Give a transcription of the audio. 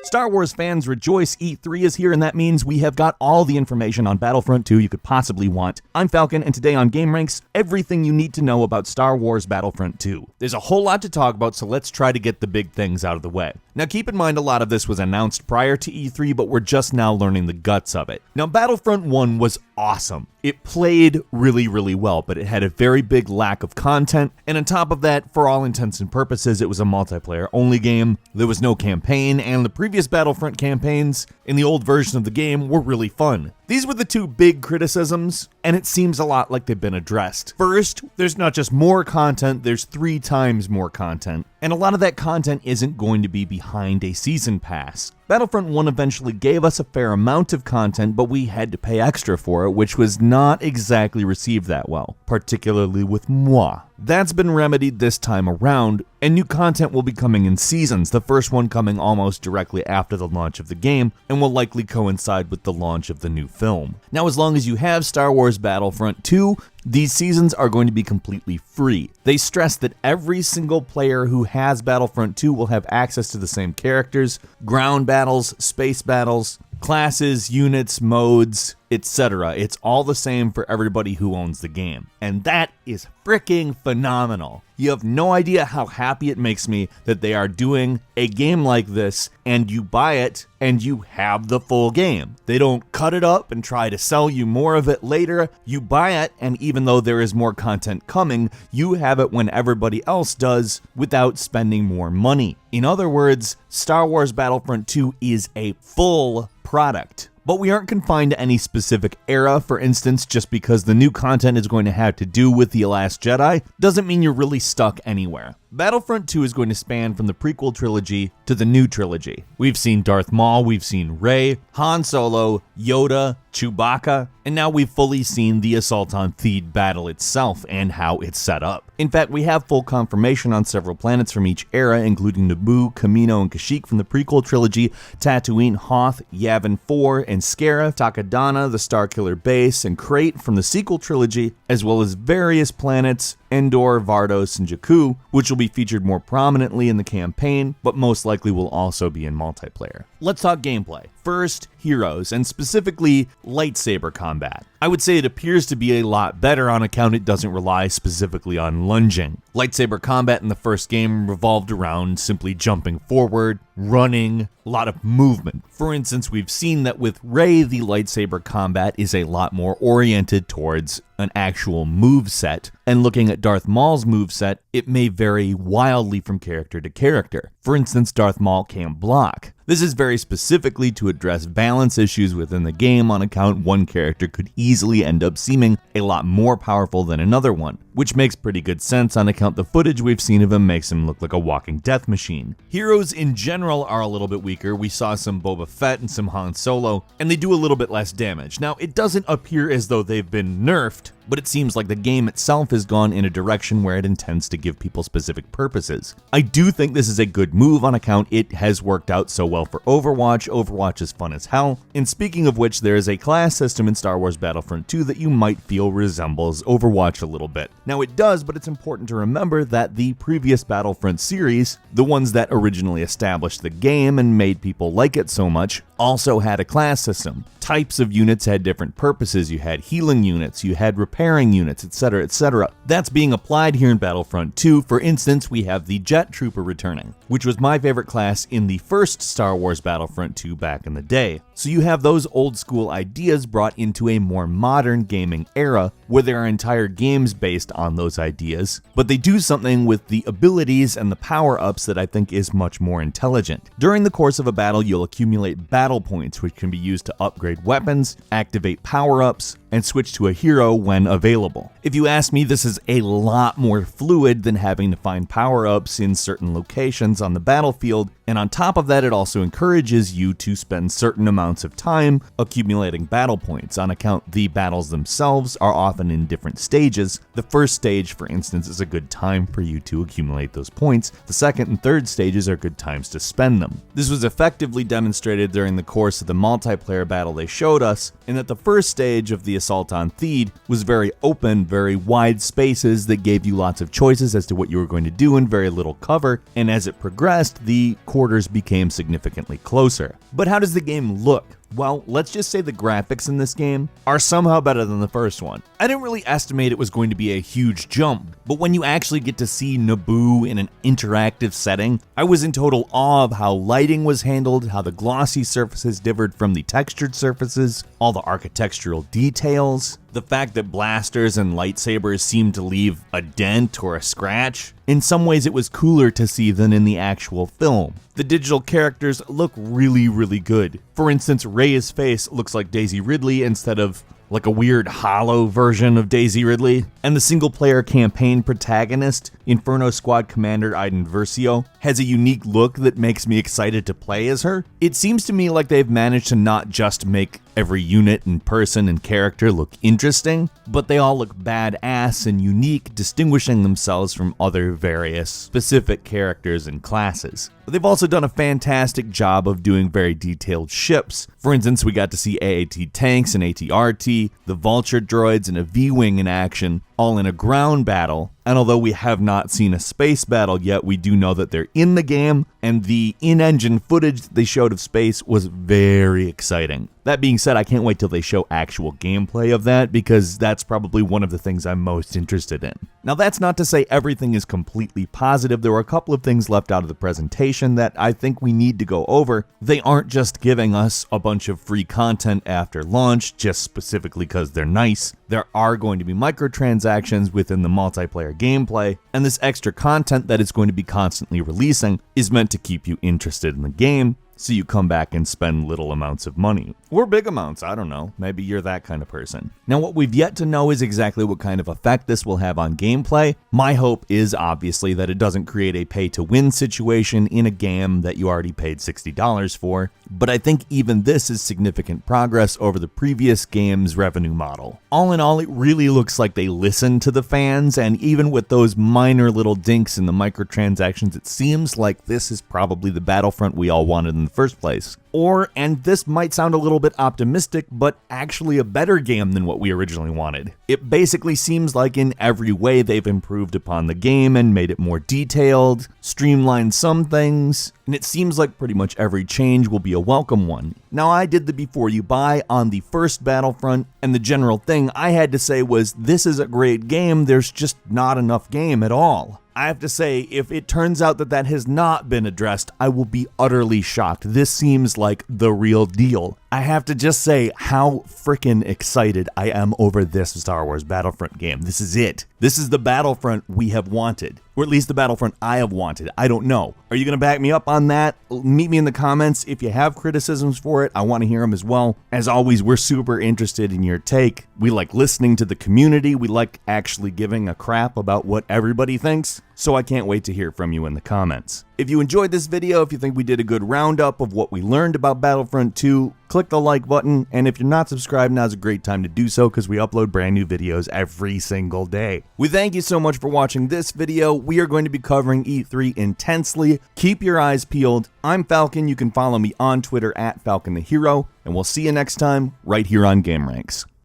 Star Wars fans rejoice, E3 is here, and that means we have got all the information on Battlefront 2 you could possibly want. I'm Falcon, and today on GameRanks, everything you need to know about Star Wars Battlefront 2. There's a whole lot to talk about, so let's try to get the big things out of the way. Now keep in mind a lot of this was announced prior to E3, but we're just now learning the guts of it. Now Battlefront 1 was awesome. It played really, really well, but it had a very big lack of content, and on top of that, for all intents and purposes, it was a multiplayer-only game. There was no campaign, and the previous Battlefront campaigns in the old version of the game were really fun. These were the two big criticisms, and it seems a lot like they've been addressed. First, there's not just more content, there's 3 times more content, and a lot of that content isn't going to be behind a season pass. Battlefront 1 eventually gave us a fair amount of content, but we had to pay extra for it, which was not exactly received that well, particularly with moi. That's been remedied this time around, and new content will be coming in seasons, the first one coming almost directly after the launch of the game, and will likely coincide with the launch of the new film. Now, as long as you have Star Wars Battlefront 2, these seasons are going to be completely free. They stress that every single player who has Battlefront 2 will have access to the same characters, ground battles, space battles, classes, units, modes, etc. It's all the same for everybody who owns the game. And that is freaking phenomenal. You have no idea how happy it makes me that they are doing a game like this and you buy it and you have the full game. They don't cut it up and try to sell you more of it later. You buy it, and even though there is more content coming, you have it when everybody else does without spending more money. In other words, Star Wars Battlefront 2 is a full product. But we aren't confined to any specific era. For instance, just because the new content is going to have to do with The Last Jedi doesn't mean you're really stuck anywhere. Battlefront 2 is going to span from the prequel trilogy to the new trilogy. We've seen Darth Maul, we've seen Rey, Han Solo, Yoda, Chewbacca, and now we've fully seen the Assault on Theed battle itself and how it's set up. In fact, we have full confirmation on several planets from each era, including Naboo, Kamino, and Kashyyyk from the prequel trilogy, Tatooine, Hoth, Yavin 4, and Skara, Takodana, the Starkiller Base, and Crate from the sequel trilogy, as well as various planets, Endor, Vardos, and Jakku, which will be featured more prominently in the campaign, but most likely will also be in multiplayer. Let's talk gameplay. First, heroes, and specifically lightsaber combat. I would say it appears to be a lot better on account it doesn't rely specifically on lunging. Lightsaber combat in the first game revolved around simply jumping forward, running, a lot of movement. For instance, we've seen that with Rey, the lightsaber combat is a lot more oriented towards an actual move set, and looking at Darth Maul's moveset, it may vary wildly from character to character. For instance, Darth Maul can't block. This is very specifically to address balance issues within the game on account one character could easily end up seeming a lot more powerful than another one, which makes pretty good sense on account the footage we've seen of him makes him look like a walking death machine. Heroes in general are a little bit weaker. We saw some Boba Fett and some Han Solo, and they do a little bit less damage. Now, it doesn't appear as though they've been nerfed, but it seems like the game itself has gone in a direction where it intends to give people specific purposes. I do think this is a good move on account it has worked out so well for Overwatch. Overwatch is fun as hell. And speaking of which, there is a class system in Star Wars Battlefront 2 that you might feel resembles Overwatch a little bit. Now it does, but it's important to remember that the previous Battlefront series, the ones that originally established the game and made people like it so much, also had a class system. Types of units had different purposes. You had healing units, you had repairing units, etc., etc. That's being applied here in Battlefront 2. For instance, we have the Jet Trooper returning, which was my favorite class in the first Star Wars Battlefront 2 back in the day. So you have those old school ideas brought into a more modern gaming era where there are entire games based on those ideas, but they do something with the abilities and the power-ups that I think is much more intelligent. During the course of a battle, you'll accumulate battle points, which can be used to upgrade weapons, activate power-ups, and switch to a hero when available. If you ask me, this is a lot more fluid than having to find power-ups in certain locations on the battlefield, and on top of that, it also encourages you to spend certain amounts of time accumulating battle points. On account the battles themselves are often in different stages. The first stage, for instance, is a good time for you to accumulate those points. The second and third stages are good times to spend them. This was effectively demonstrated during the course of the multiplayer battle they showed us, in that the first stage of the assault on Theed was very open, very wide spaces that gave you lots of choices as to what you were going to do and very little cover, and as it progressed, the quarters became significantly closer. But how does the game look? Well, let's just say the graphics in this game are somehow better than the first one. I didn't really estimate it was going to be a huge jump, but when you actually get to see Naboo in an interactive setting, I was in total awe of how lighting was handled, how the glossy surfaces differed from the textured surfaces, all the architectural details, the fact that blasters and lightsabers seemed to leave a dent or a scratch. In some ways it was cooler to see than in the actual film. The digital characters look really, really good. For instance, Rey's face looks like Daisy Ridley instead of like a weird hollow version of Daisy Ridley. And the single-player campaign protagonist, Inferno Squad Commander Iden Versio, has a unique look that makes me excited to play as her. It seems to me like they've managed to not just make every unit and person and character look interesting, but they all look badass and unique, distinguishing themselves from other various specific characters and classes. But they've also done a fantastic job of doing very detailed ships. For instance, we got to see AAT tanks and AT-RT, the Vulture droids, and a V-Wing in action, all in a ground battle. And although we have not seen a space battle yet, we do know that they're in the game, and the in-engine footage that they showed of space was very exciting. That being said, I can't wait till they show actual gameplay of that, because that's probably one of the things I'm most interested in. Now, that's not to say everything is completely positive. There were a couple of things left out of the presentation that I think we need to go over. They aren't just giving us a bunch of free content after launch, just specifically because they're nice. There are going to be microtransactions within the multiplayer gameplay, and this extra content that it's going to be constantly releasing is meant to keep you interested in the game, so you come back and spend little amounts of money. Or big amounts, I don't know. Maybe you're that kind of person. Now, what we've yet to know is exactly what kind of effect this will have on gameplay. My hope is obviously that it doesn't create a pay-to-win situation in a game that you already paid $60 for, but I think even this is significant progress over the previous game's revenue model. All in all, it really looks like they listened to the fans, and even with those minor little dinks in the microtransactions, it seems like this is probably the Battlefront we all wanted in the first place. Or, and this might sound a little bit optimistic, but actually a better game than what we originally wanted. It basically seems like in every way they've improved upon the game and made it more detailed, streamlined some things, and it seems like pretty much every change will be a welcome one. Now, I did the before you buy on the first Battlefront, and the general thing I had to say was, this is a great game, there's just not enough game at all. I have to say, if it turns out that that has not been addressed, I will be utterly shocked. This seems like the real deal. I have to just say how freaking excited I am over this Star Wars Battlefront game. This is it. This is the Battlefront we have wanted. Or at least the Battlefront I have wanted. I don't know. Are you going to back me up on that? Meet me in the comments. If you have criticisms for it, I want to hear them as well. As always, we're super interested in your take. We like listening to the community. We like actually giving a crap about what everybody thinks. So I can't wait to hear from you in the comments. If you enjoyed this video, if you think we did a good roundup of what we learned about Battlefront 2, click the like button, and if you're not subscribed, now's a great time to do so because we upload brand new videos every single day. We thank you so much for watching this video. We are going to be covering E3 intensely. Keep your eyes peeled. I'm Falcon. You can follow me on Twitter at FalconTheHero, and we'll see you next time right here on GameRanks.